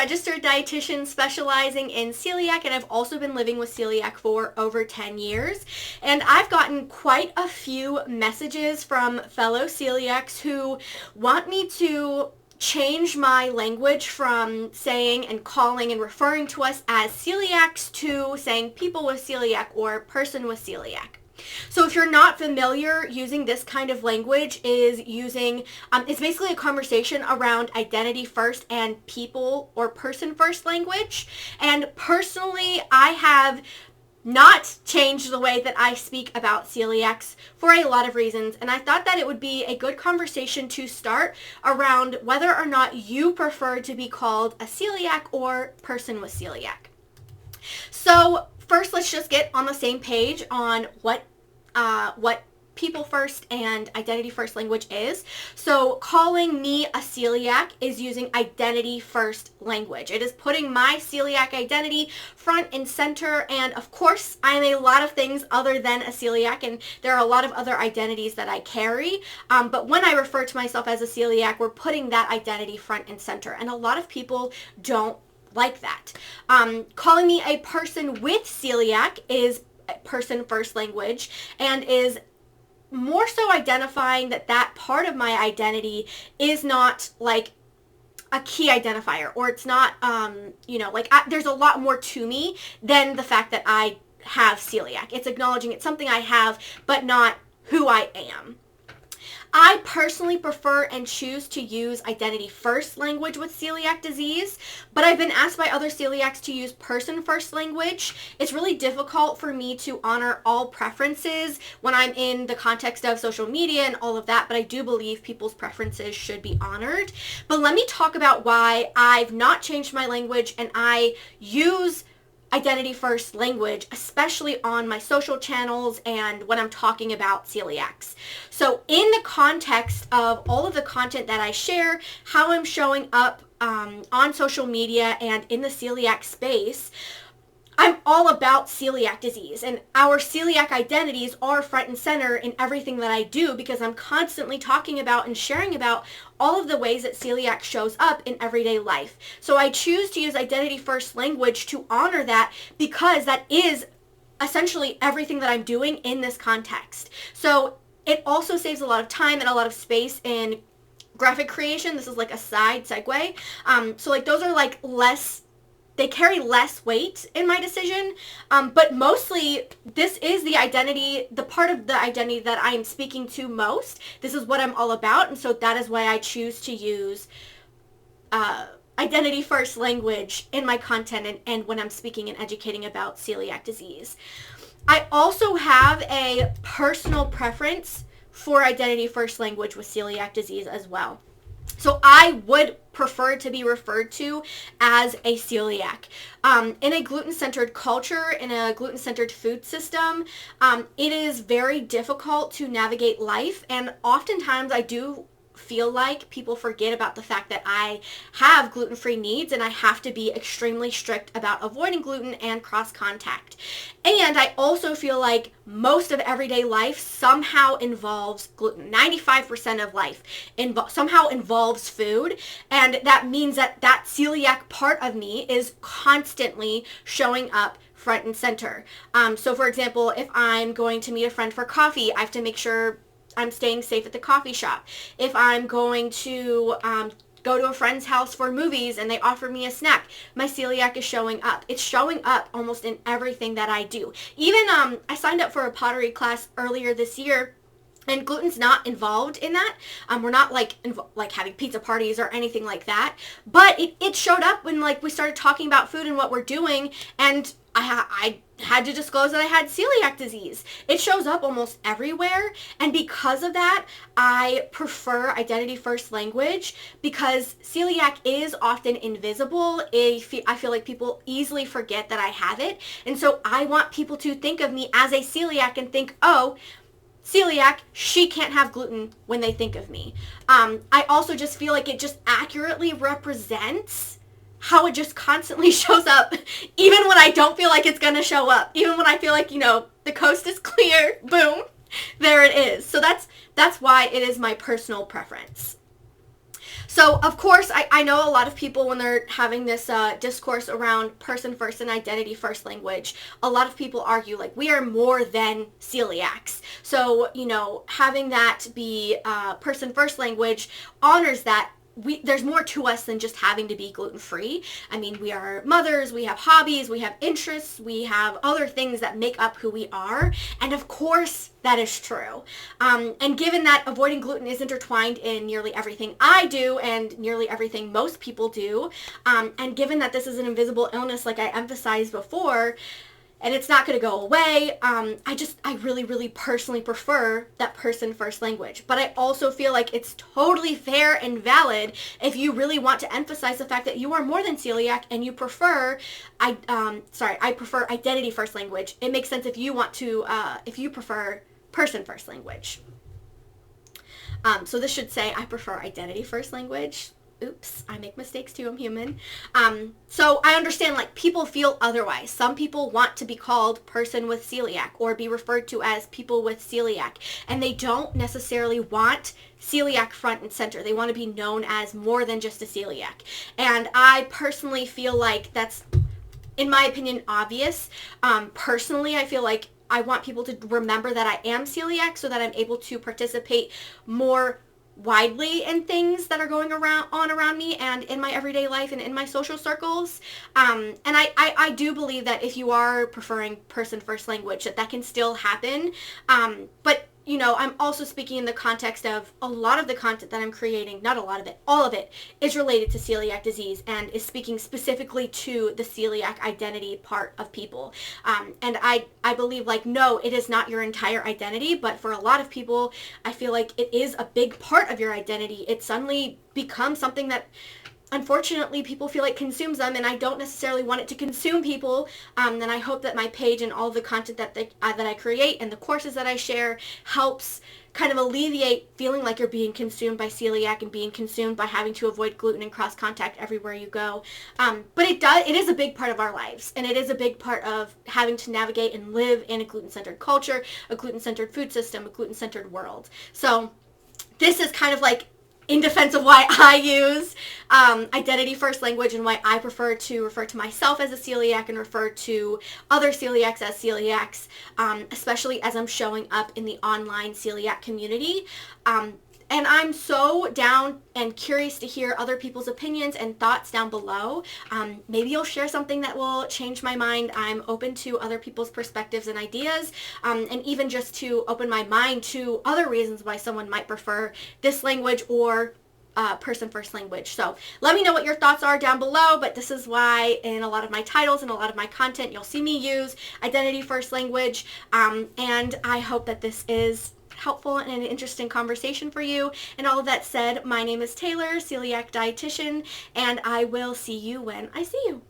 registered dietitian specializing in celiac, and I've also been living with celiac for over 10 years. And I've gotten quite a few messages from fellow celiacs who want me to change my language from saying and calling and referring to us as celiacs to saying people with celiac or person with celiac. So if you're not familiar, using this kind of language is using, it's basically a conversation around identity first and people or person first language. And personally, I have not changed the way that I speak about celiacs for a lot of reasons, and I thought that it would be a good conversation to start around whether or not you prefer to be called a celiac or person with celiac. So first, let's just get on the same page on what people first and identity first language is. So calling me a celiac is using identity first language. It is putting my celiac identity front and center, and of course I am a lot of things other than a celiac, and there are a lot of other identities that I carry, but when I refer to myself as a celiac, we're putting that identity front and center, and a lot of people don't like that. Calling me a person with celiac is person first language and is more so identifying that that part of my identity is not like a key identifier, or it's not, there's a lot more to me than the fact that I have celiac. It's acknowledging it's something I have, but not who I am. I personally prefer and choose to use identity first language with celiac disease, but I've been asked by other celiacs to use person first language. It's really difficult for me to honor all preferences when I'm in the context of social media and all of that, but I do believe people's preferences should be honored. But let me talk about why I've not changed my language and I use identity first language, especially on my social channels and when I'm talking about celiacs. So in the context of all of the content that I share, how I'm showing up on social media and in the celiac space, I'm all about celiac disease, and our celiac identities are front and center in everything that I do because I'm constantly talking about and sharing about all of the ways that celiac shows up in everyday life. So I choose to use identity first language to honor that because that is essentially everything that I'm doing in this context. So it also saves a lot of time and a lot of space in graphic creation. This is like a side segue. So like those are like they carry less weight in my decision, but mostly this is the identity, the part of the identity that I am speaking to most. This is what I'm all about, and so that is why I choose to use identity first language in my content and when I'm speaking and educating about celiac disease. I also have a personal preference for identity first language with celiac disease as well. So I would prefer to be referred to as a celiac. In a gluten-centered culture, in a gluten-centered food system, it is very difficult to navigate life, and oftentimes I do feel like people forget about the fact that I have gluten-free needs and I have to be extremely strict about avoiding gluten and cross-contact. And I also feel like most of everyday life somehow involves gluten. 95% of life somehow involves food, and that means that that celiac part of me is constantly showing up front and center. So for example, if I'm going to meet a friend for coffee, I have to make sure I'm staying safe at the coffee shop. If I'm going to go to a friend's house for movies and they offer me a snack, my celiac is showing up. It's showing up almost in everything that I do. Even I signed up for a pottery class earlier this year, and gluten's not involved in that. We're not like having pizza parties or anything like that. But it showed up when we started talking about food and what we're doing, and I had to disclose that I had celiac disease. It shows up almost everywhere, and because of that, I prefer identity first language because celiac is often invisible. I feel like people easily forget that I have it, and so I want people to think of me as a celiac and think, oh, celiac, she can't have gluten when they think of me. I also just feel like it just accurately represents how it just constantly shows up, even when I don't feel like it's going to show up. Even when I feel like, the coast is clear, boom, there it is. So that's why it is my personal preference. So, of course, I know a lot of people, when they're having this discourse around person first and identity first language, a lot of people argue, like, we are more than celiacs. So, having that be person first language honors that there's more to us than just having to be gluten-free. I mean, we are mothers, we have hobbies, we have interests, we have other things that make up who we are. And of course, that is true. And given that avoiding gluten is intertwined in nearly everything I do and nearly everything most people do, and given that this is an invisible illness, like I emphasized before, and it's not going to go away. I really, really personally prefer that person first language. But I also feel like it's totally fair and valid if you really want to emphasize the fact that you are more than celiac and you prefer, I prefer identity first language. It makes sense if you want to, if you prefer person first language. So this should say I prefer identity first language. Oops, I make mistakes too, I'm human. So I understand, like, people feel otherwise. Some people want to be called person with celiac or be referred to as people with celiac, and they don't necessarily want celiac front and center. They want to be known as more than just a celiac. And I personally feel like that's, in my opinion, obvious. Personally, I feel like I want people to remember that I am celiac so that I'm able to participate more widely in things that are going around me and in my everyday life and in my social circles. And I do believe that if you are preferring person first language, that can still happen. But I'm also speaking in the context of a lot of the content that I'm creating, not a lot of it, all of it is related to celiac disease and is speaking specifically to the celiac identity part of people. And I believe, like, no, it is not your entire identity, but for a lot of people, I feel like it is a big part of your identity. It suddenly becomes something that, unfortunately, people feel like consumes them, and I don't necessarily want it to consume people. And I hope that my page and all the content that I create and the courses that I share helps kind of alleviate feeling like you're being consumed by celiac and being consumed by having to avoid gluten and cross contact everywhere you go. But it is a big part of our lives, and it is a big part of having to navigate and live in a gluten-centered culture, a gluten-centered food system, a gluten-centered world. So this is kind of like in defense of why I use identity first language and why I prefer to refer to myself as a celiac and refer to other celiacs as celiacs, especially as I'm showing up in the online celiac community. And I'm so down and curious to hear other people's opinions and thoughts down below. Maybe you'll share something that will change my mind. I'm open to other people's perspectives and ideas, and even just to open my mind to other reasons why someone might prefer this language or person first language. So let me know what your thoughts are down below, but this is why in a lot of my titles and a lot of my content, you'll see me use identity first language, and I hope that this is helpful and an interesting conversation for you. And all of that said, my name is Taylor, celiac dietitian, and I will see you when I see you.